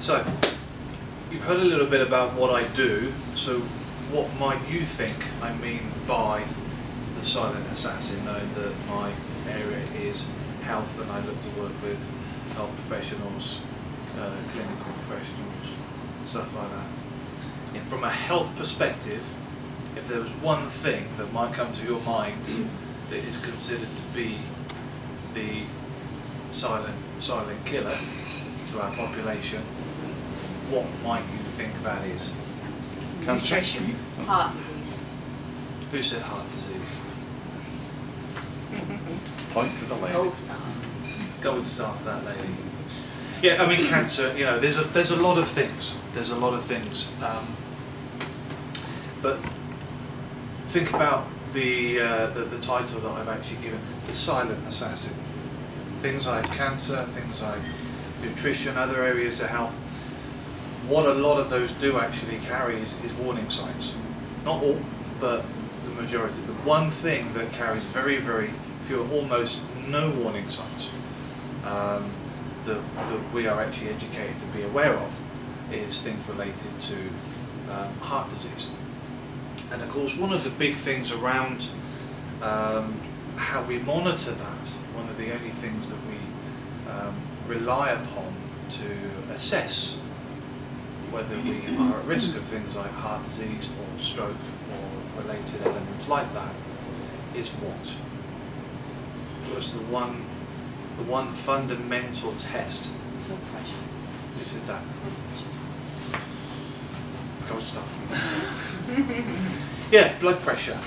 So, you've heard a little bit about what I do, so what might you think I mean by the silent assassin, knowing that my area is health and I look to work with health professionals, clinical professionals, stuff like that. And from a health perspective, if there was one thing that might come to your mind that is considered to be the silent killer to our population, what might you think that is? Nutrition. Heart disease. Who said heart disease? Point to the lady. Gold star. Gold star for that lady. Yeah, I mean cancer. You know, there's a lot of things. There's a lot of things. But think about the title that I've actually given: the silent assassin. Things like cancer, things like nutrition, other areas of health. What a lot of those do actually carry is warning signs. Not all, but the majority. The one thing that carries very, very few, almost no warning signs, that we are actually educated to be aware of, is things related to heart disease. And of course, one of the big things around how we monitor that, one of the only things that we rely upon to assess whether we are at risk of things like heart disease or stroke or related elements like that, is what? What's the one fundamental test? Blood pressure. Who said that? Gold stuff. Yeah, blood pressure.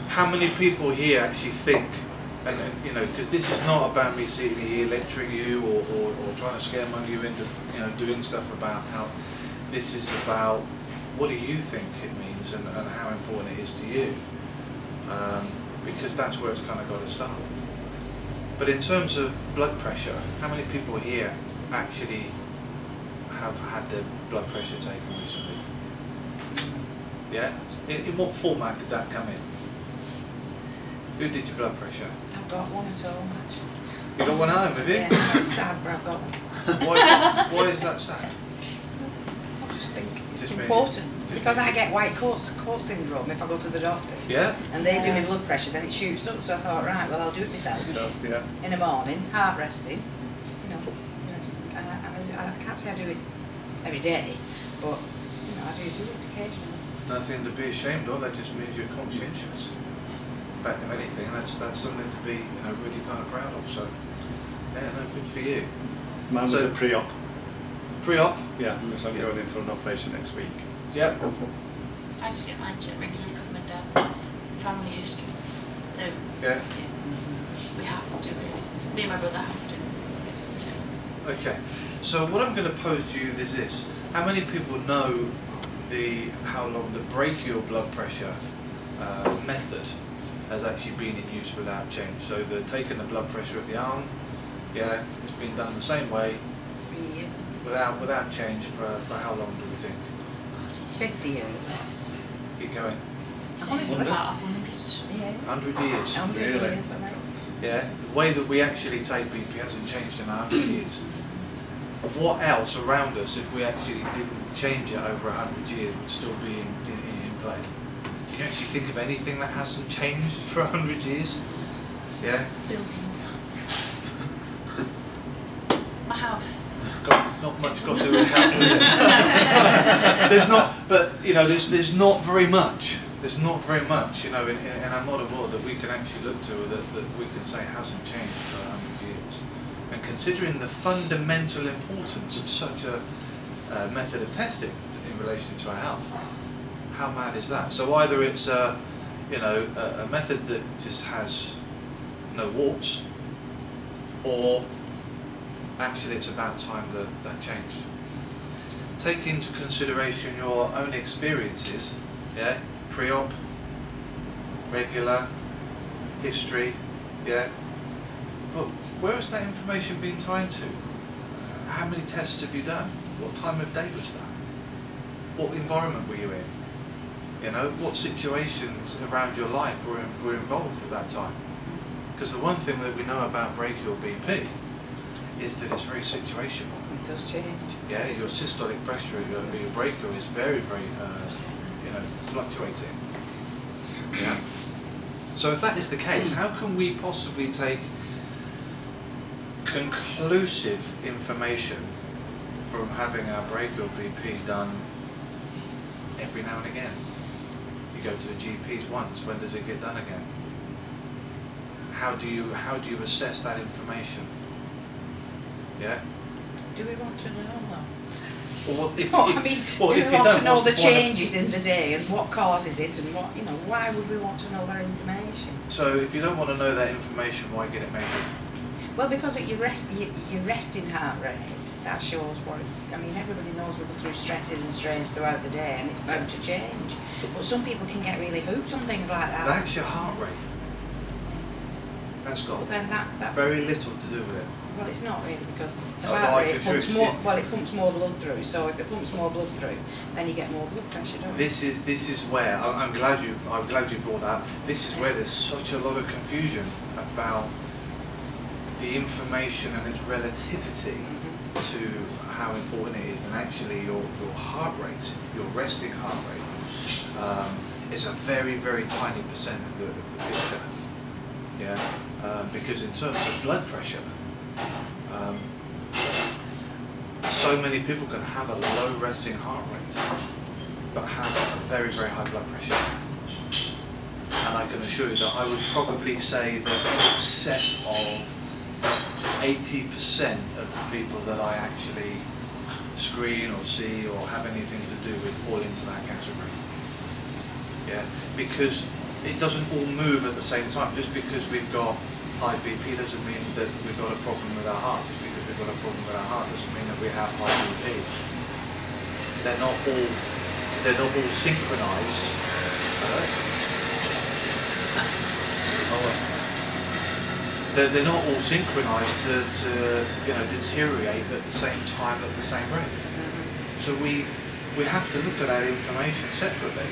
How many people here actually think, and you know, because this is not about me sitting here lecturing you or trying to scaremonger you into, you know, doing stuff about health. This is about what do you think it means and how important it is to you, because that's where it's kind of got to start. But in terms of blood pressure, how many people here actually have had their blood pressure taken recently? Yeah? In what format did that come in? Who did your blood pressure? I've got one at home, actually. You got one at home, have you? Yeah, it's sad, but I've got one. Why is that sad? I just think it's Just important. just Because I maybe- get white coat syndrome if I go to the doctors. Yeah? And they do my blood pressure, then it shoots up. So I thought, right, well, I'll do it myself. So, yeah. In the morning, heart resting, you know, rest. I can't say I do it every day, but, you know, I do it occasionally. Nothing to be ashamed of, that just means you're conscientious. In fact, if anything, that's something to be, you know, really kind of proud of. So, yeah, no, good for you. Mine was So- a pre-op. Pre-op? Yeah, because I'm going in for an operation next week. Yeah. I just get mine checked regularly because my dad, family history. So Yeah. we have to, me and my brother have to. Okay. So what I'm going to pose to you is this: how many people know how long the brachial blood pressure method has actually been in use without change? So they're taking the blood pressure at the arm. Yeah, it's been done the same way 3 years. without change for how long do we think? 50 years at least. Keep going. Honestly. About 100. Yeah. 100 years. 100 Really? years, I think. Yeah, the way that we actually take BP hasn't changed in 100 years. What else around us, if we actually didn't change it over 100 years, would still be in play? Can you actually think of anything that hasn't changed for 100 years? Yeah? Buildings. My house. Not much got to do with health, is it? There's not, but you know, there's not very much. There's not very much, you know, in our modern world that we can actually look to that we can say hasn't changed for 100 years. And considering the fundamental importance of such a method of testing in relation to our health, how mad is that? So either it's a method that just has no warts, or actually it's about time that changed. Take into consideration your own experiences, yeah, pre-op, regular, history, yeah, but where has that information been tied to? How many tests have you done? What time of day was that? What environment were you in? You know, what situations around your life were involved at that time? Because the one thing that we know about brachial BP is that it's very situational. It does change. Yeah, your systolic pressure, your breaker is very, very, fluctuating. Yeah. So if that is the case, how can we possibly take conclusive information from having our breaker or BP done every now and again? You go to the GPs once. When does it get done again? How do you assess that information? Yeah. Do we want to know that? Well, if, Well, if, I mean, well, do if we you want don't, to know what's the the point of- changes in the day and what causes it and what, why would we want to know that information? So if you don't want to know that information, why get it measured? Well, because at your resting heart rate, that shows what, everybody knows we go through stresses and strains throughout the day and it's bound to change. But some people can get really hooked on things like that. That's your heart rate. That's got But then that's very little to do with it. Well, it's not really because the Oh, no, heart I rate can pumps assure more. you. Well, it pumps more blood through. So if it pumps more blood through, then you get more blood pressure, don't you? This is where I'm glad you brought that. This is where there's such a lot of confusion about the information and its relativity to how important it is, and actually your heart rate, your resting heart rate, is a very, very tiny percent of the picture. Yeah, because in terms of blood pressure, so many people can have a low resting heart rate, but have a very, very high blood pressure. And I can assure you that I would probably say that in excess of 80% of the people that I actually screen or see or have anything to do with fall into that category. Yeah, because it doesn't all move at the same time. Just because we've got high BP doesn't mean that we've got a problem with our heart. Just because we've got a problem with our heart doesn't mean that we have high BP. They're not all synchronized. They're not all synchronized to deteriorate at the same time at the same rate. So we have to look at our information separately.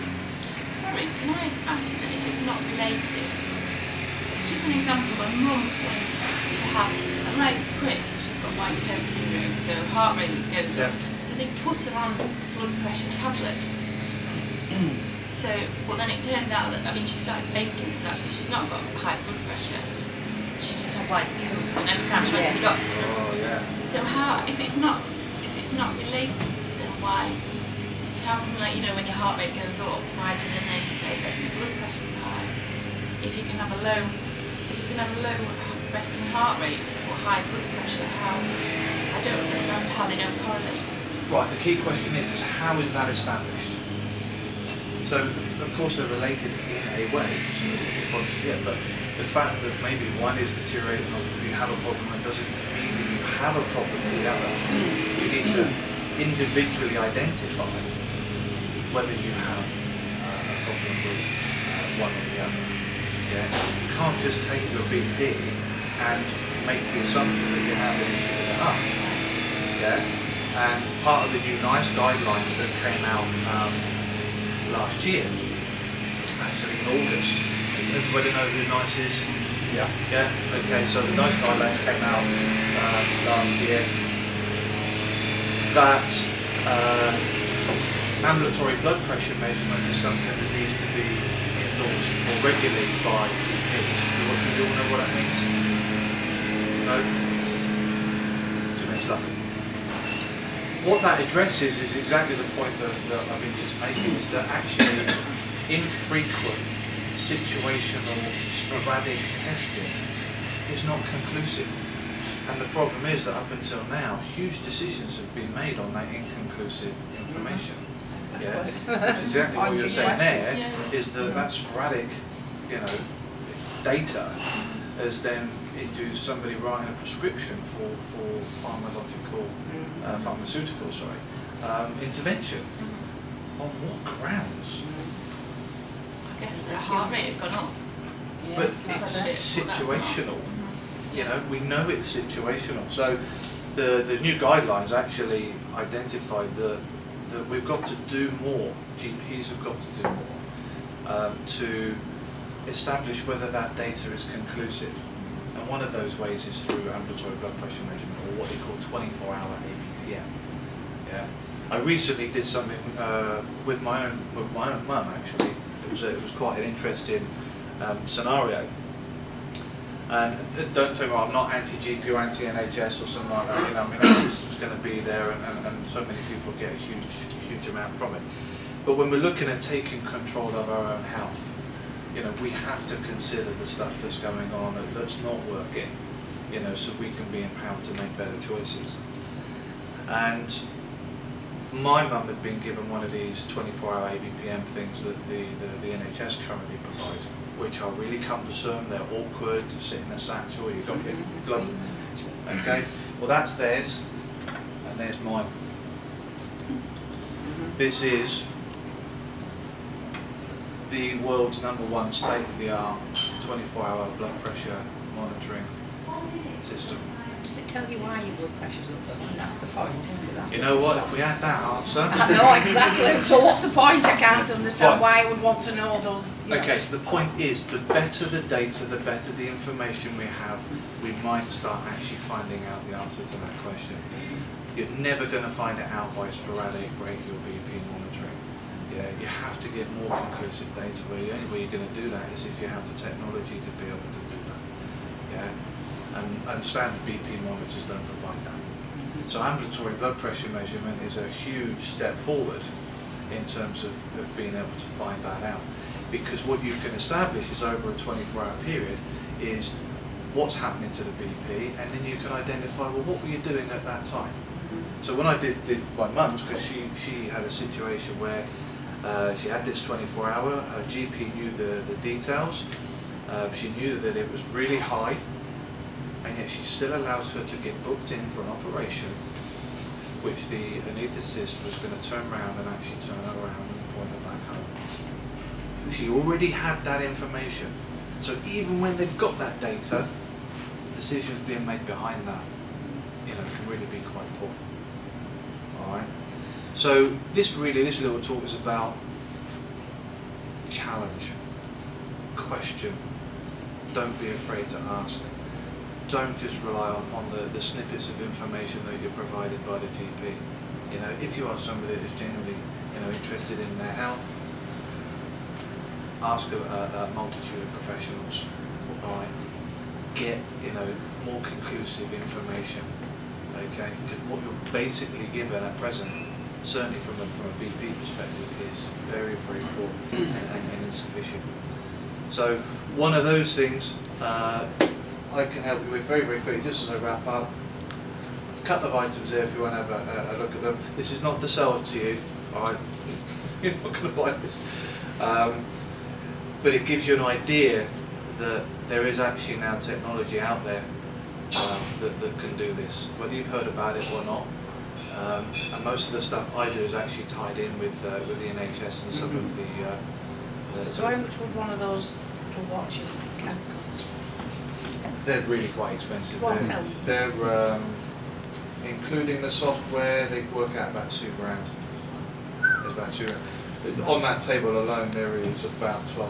Sorry, can I ask you that if it's not related? It's just an example. My mum went to have a right Chris, she's got white coat syndrome, so heart rate goes up. So they put her on blood pressure tablets. So, well then it turned out that, she started fainting because actually she's not got high blood pressure. She just had white coat, and every time she went to the doctor's room. Oh yeah. So if it's not related, then why? How come, when your heart rate goes up, why do they say that your blood pressure's high? If you can have a low resting heart rate or high blood pressure, I don't understand how they don't correlate. Right. The key question is how is that established? So of course they're related in a way. But the fact that maybe one is deteriorating or you have a problem, that doesn't mean that you have a problem with the other. You need to individually identify whether you have a problem with one or the other. Yeah? You can't just take your BP and make the assumption that you have an issue with the heart. Yeah? And part of the new NICE guidelines that came out last year, actually in August, everybody know who NICE is? Yeah. Yeah? Okay, so the NICE guidelines came out last year that ambulatory blood pressure measurement is something that needs to be endorsed more regularly by GPs. Do you all know what that means? No? Too much lovely. What that addresses is exactly the point that I've been just making, is that actually infrequent, situational, sporadic testing is not conclusive. And the problem is that up until now, huge decisions have been made on that inconclusive information. Yeah, that's exactly what you're saying there, is that sporadic, data has then induced somebody writing a prescription for pharmaceutical intervention. On what grounds? I guess the heart rate had gone up. But it's situational. We know it's situational. So the new guidelines actually identified that we've got to do more, GPs have got to do more to establish whether that data is conclusive. And one of those ways is through ambulatory blood pressure measurement, or what they call 24-hour ABPM. Yeah, I recently did something with my own mum. Actually, it was quite an interesting scenario. And don't take me wrong, I'm not anti-GP or anti-NHS or something like that. You know, I mean, that system's going to be there, and so many people get a huge amount from it. But when we're looking at taking control of our own health, you know, we have to consider the stuff that's going on that's not working, you know, so we can be empowered to make better choices. And my mum had been given one of these 24-hour ABPM things that the NHS currently provide, which are really cumbersome. They're awkward. You sit in a satchel. You've got your glove. Okay. Well, that's theirs, and there's mine. This is the world's #1 state-of-the-art 24-hour blood pressure monitoring system. Does it tell you why your blood pressure's up? I mean, that's the point, isn't it? That's you know what? If we had that answer. I know exactly. So what's the point? I can't understand why I would want to know those. Okay, the point is, the better the data, the better the information we have, we might start actually finding out the answer to that question. You're never going to find it out by sporadic brachial BP monitoring. Yeah, you have to get more conclusive data. Where the only way you're going to do that is if you have the technology to be able to do that. Yeah, and standard BP monitors don't provide that. So ambulatory blood pressure measurement is a huge step forward in terms of being able to find that out. Because what you can establish is over a 24-hour period is what's happening to the BP, and then you can identify, well, what were you doing at that time? So when I did my mum's, because she had a situation where she had this 24-hour, her GP knew the details, she knew that it was really high, and yet she still allows her to get booked in for an operation, which the anaesthetist was going to turn around and actually turn her around and point her back home. She already had that information. So even when they've got that data, decisions being made behind that, you know, can really be quite poor. Alright. So this little talk is about challenge, question, don't be afraid to ask. Don't just rely on the snippets of information that you're provided by the GP. You know, if you are somebody that is genuinely, you know, interested in their health, ask a multitude of professionals. All right, get, you know, more conclusive information. Okay, because what you're basically given at present, certainly from a BP perspective, is very poor and insufficient. So one of those things I can help you with very quickly, just as I wrap up. A couple of items there if you want to have a look at them. This is not to sell it to you, alright? You're not going to buy this. But it gives you an idea that there is actually now technology out there that can do this, whether you've heard about it or not. And most of the stuff I do is actually tied in with the NHS and some of the... So how much would one of those little watches cost? They're really quite expensive. Well, they're including the software, they work out about £2 grand. There's about £2 grand. On that table alone, there is about £12,000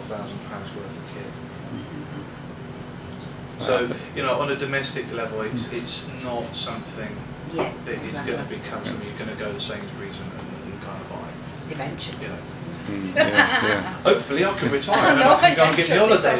worth of kit. So, you know, on a domestic level, it's not something that is going to become something you're going to go to Sainsbury's and kind of buy. Eventually. You know. Yeah. Hopefully, I can retire and I can go and get the holiday.